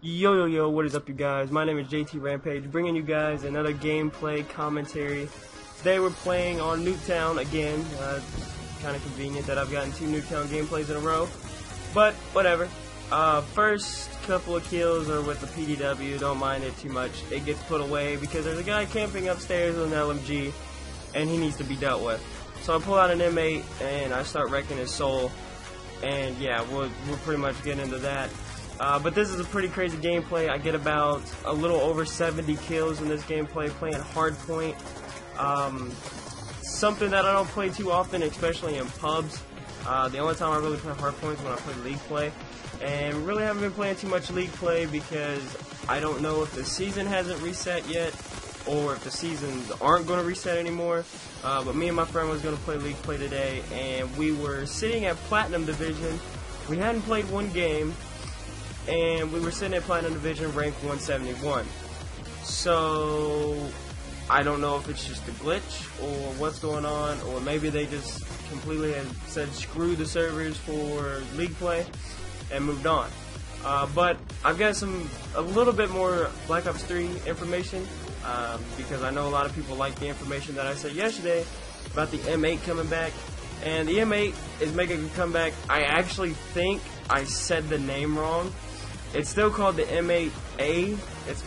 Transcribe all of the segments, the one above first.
Yo yo yo, what is up you guys? My name is JT Rampage, bringing you guys another gameplay commentary. Today we're playing on Nuketown again. Kind of convenient that I've gotten 2 Nuketown gameplays in a row, but whatever. First couple of kills are with the PDW, don't mind it too much. It gets put away because there's a guy camping upstairs with an LMG and he needs to be dealt with. So I pull out an M8 and I start wrecking his soul, and yeah, we'll pretty much get into that. But this is a pretty crazy gameplay. I get about a little over 70 kills in this gameplay playing hardpoint. Something that I don't play too often, especially in pubs. The only time I really play hardpoint is when I play league play. And really haven't been playing too much league play because I don't know if the season hasn't reset yet or if the seasons aren't going to reset anymore. But me and my friend was going to play league play today, and we were sitting at Platinum Division. We hadn't played one game, and we were sitting at Platinum Division rank 171. So I don't know if it's just a glitch or what's going on, or maybe they just completely had said screw the servers for league play and moved on. But I've got a little bit more Black Ops 3 information, because I know a lot of people like the information that I said yesterday about the M8 coming back. And the M8 is making a comeback. I actually think I said the name wrong. It's still called the M8A,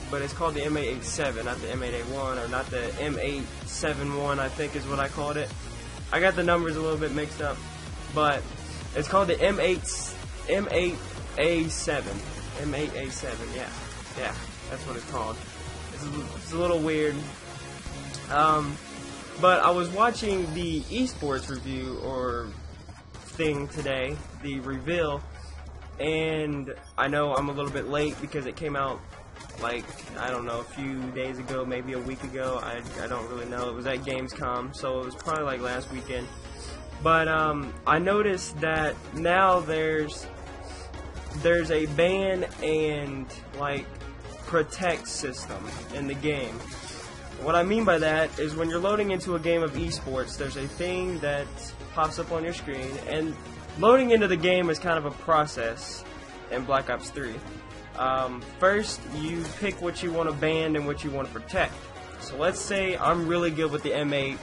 but it's called the M8A7, not the M8A1, or not the M871, I think is what I called it. I got the numbers a little bit mixed up, but it's called the M8A7. M8A7, yeah, that's what it's called. It's a little weird. But I was watching the eSPORTS review or thing today, the reveal. And I know I'm a little bit late because it came out, like, I don't know, a few days ago, maybe a week ago. I don't really know. It was at Gamescom, so it was probably like last weekend. But I noticed that now there's a ban and, like, protect system in the game. What I mean by that is when you're loading into a game of eSports, there's a thing that pops up on your screen, and loading into the game is kind of a process in Black Ops 3. First, you pick what you want to ban and what you want to protect. So let's say I'm really good with the M8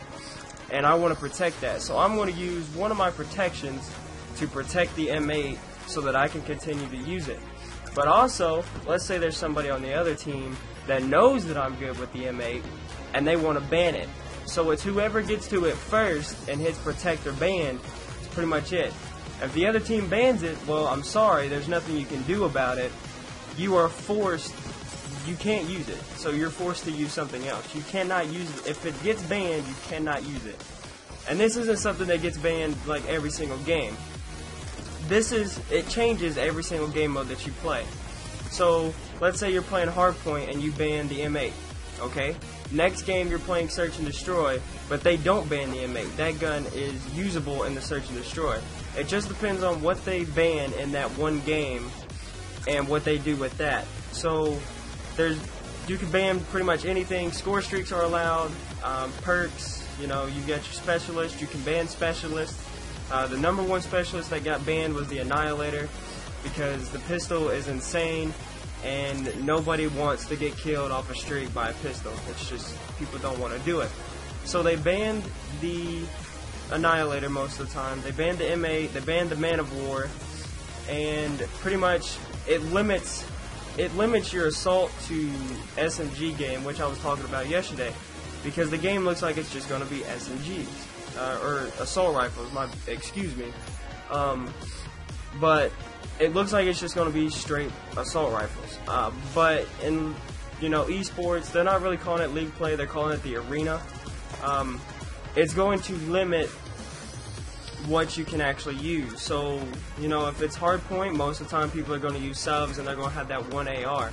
and I want to protect that. So I'm going to use one of my protections to protect the M8 so that I can continue to use it. But also, let's say there's somebody on the other team that knows that I'm good with the M8 and they want to ban it. So it's whoever gets to it first and hits protect or ban. That's pretty much it. If the other team bans it, well, I'm sorry, there's nothing you can do about it. You are forced, you can't use it. So you're forced to use something else. You cannot use it. If it gets banned, you cannot use it. And this isn't something that gets banned like every single game. It changes every single game mode that you play. So let's say you're playing hardpoint and you ban the M8, okay? Next game you're playing search and destroy, but they don't ban the M8. That gun is usable in the search and destroy. It just depends on what they ban in that one game and what they do with that. So you can ban pretty much anything. Score streaks are allowed, perks, you got your specialist, you can ban specialists. The number 1 specialist that got banned was the Annihilator, because the pistol is insane and nobody wants to get killed off a streak by a pistol. It's just, people don't want to do it. So they banned the Annihilator most of the time. They banned the M8, they banned the Man of War, and pretty much it limits your assault to SMG game, which I was talking about yesterday, because the game looks like it's just going to be SMGs. Or assault rifles, excuse me. But it looks like it's just going to be straight assault rifles. But in, eSports, they're not really calling it league play, they're calling it the arena. It's going to limit what you can actually use. So, if it's hardpoint, most of the time people are going to use subs and they're going to have that one AR.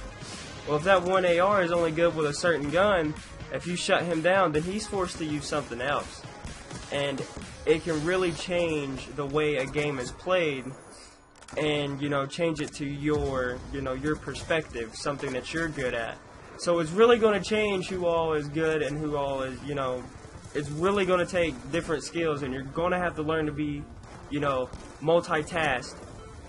Well, if that one AR is only good with a certain gun, if you shut him down, then he's forced to use something else. And it can really change the way a game is played, and change it to your perspective, something that you're good at. So it's really going to change who all is good and who all is, it's really going to take different skills, and you're going to have to learn to be, multitask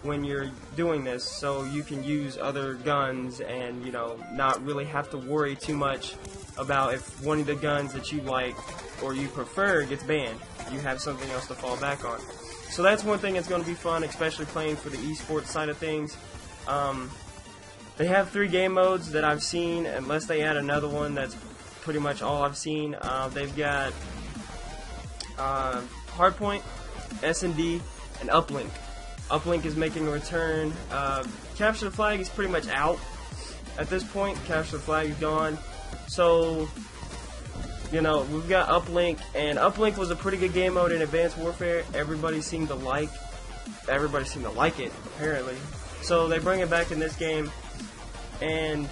when you're doing this, so you can use other guns and, you know, not really have to worry too much about if one of the guns that you like or you prefer gets banned. You have something else to fall back on. So that's one thing that's going to be fun, especially playing for the esports side of things. They have 3 game modes that I've seen, unless they add another one. That's pretty much all I've seen. They've got Hardpoint, S&D, and Uplink. Uplink is making a return. Capture the Flag is pretty much out at this point. Capture the Flag is gone. So, you know, we've got Uplink, and Uplink was a pretty good game mode in Advanced Warfare. Everybody seemed to like it, apparently. So they bring it back in this game, and,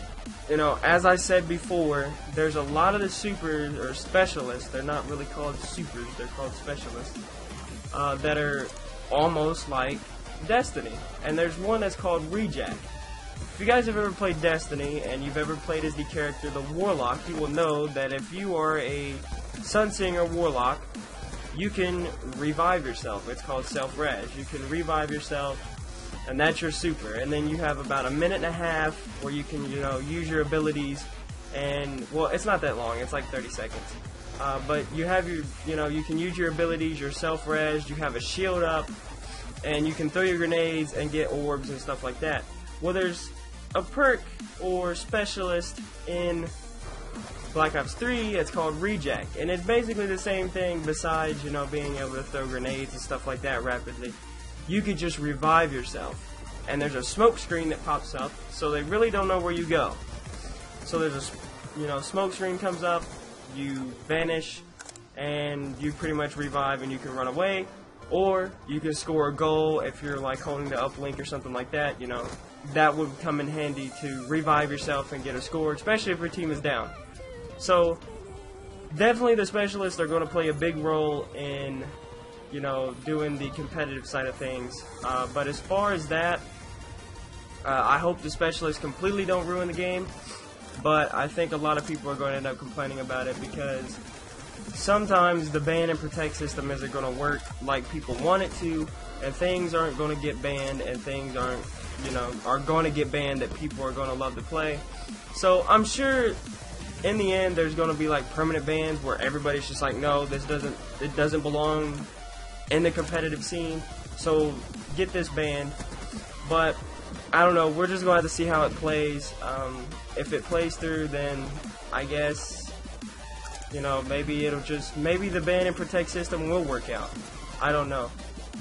you know, as I said before, there's a lot of the supers, or specialists, they're not really called supers, they're called specialists, that are almost like Destiny. And there's one that's called Rejack. If you guys have ever played Destiny, and you've ever played as the character the Warlock, you will know that if you are a Sunsinger Warlock, you can revive yourself. It's called self-res. You can revive yourself, and that's your super. And then you have about a minute and a half where you can, you know, use your abilities. And, well, it's not that long. It's like 30 seconds. But you have your, you know, you can use your abilities, your self-res, you have a shield up, and you can throw your grenades and get orbs and stuff like that. Well, there's a perk or specialist in Black Ops 3, it's called Rejack, and it's basically the same thing besides, you know, being able to throw grenades and stuff like that rapidly. You could just revive yourself, and there's a smoke screen that pops up, so they really don't know where you go. So there's a, you know, smoke screen comes up, you vanish, and you pretty much revive and you can run away, or you can score a goal if you're like holding the uplink or something like that. You know, that would come in handy to revive yourself and get a score, especially if your team is down. So definitely the specialists are going to play a big role in, you know, doing the competitive side of things. But as far as that, I hope the specialists completely don't ruin the game. But I think a lot of people are going to end up complaining about it because sometimes the ban and protect system isn't going to work like people want it to, and things aren't going to get banned, and things aren't, you know, are going to get banned that people are going to love to play. So I'm sure in the end there's going to be like permanent bans where everybody's just like, no, it doesn't belong in the competitive scene, so get this banned. But I don't know, we're just going to have to see how it plays. If it plays through, then I guess, you know, maybe the ban and protect system will work out. I don't know.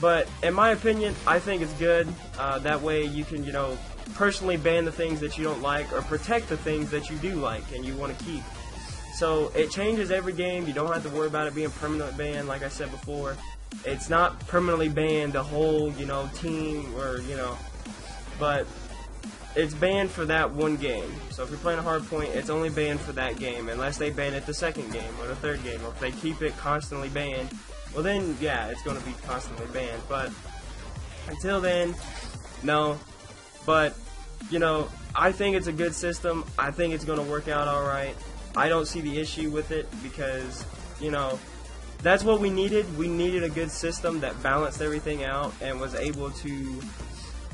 But in my opinion, I think it's good. That way you can, you know, personally ban the things that you don't like or protect the things that you do like and you want to keep. So it changes every game. You don't have to worry about it being permanently banned, like I said before. It's not permanently banned the whole, you know, team or, you know, but it's banned for that one game. So if you're playing a hardpoint, it's only banned for that game, unless they ban it the second game or the third game, or if they keep it constantly banned, well then, yeah, it's going to be constantly banned. But until then, no. But, you know, I think it's a good system. I think it's going to work out alright. I don't see the issue with it because, you know, that's what we needed. We needed a good system that balanced everything out and was able to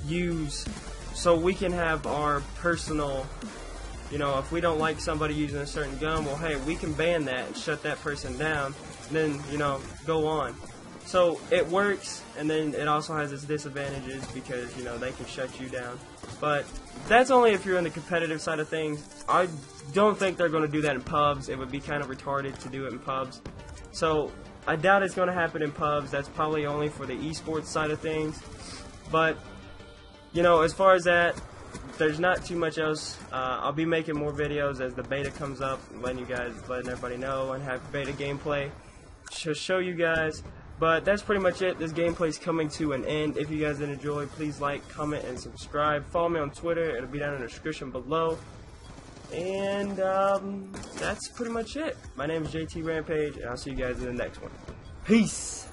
use, so we can have our personal, you know, if we don't like somebody using a certain gun, well, hey, we can ban that and shut that person down, and then, you know, go on. So it works, and then it also has its disadvantages because, you know, they can shut you down. But that's only if you're in the competitive side of things. I don't think they're going to do that in pubs. It would be kind of retarded to do it in pubs. So I doubt it's going to happen in pubs. That's probably only for the esports side of things. But, you know, as far as that, there's not too much else. I'll be making more videos as the beta comes up, letting everybody know, and have beta gameplay to show you guys. But that's pretty much it. This gameplay is coming to an end. If you guys did enjoy, please like, comment, and subscribe. Follow me on Twitter. It'll be down in the description below. And that's pretty much it. My name is JT Rampage, and I'll see you guys in the next one. Peace!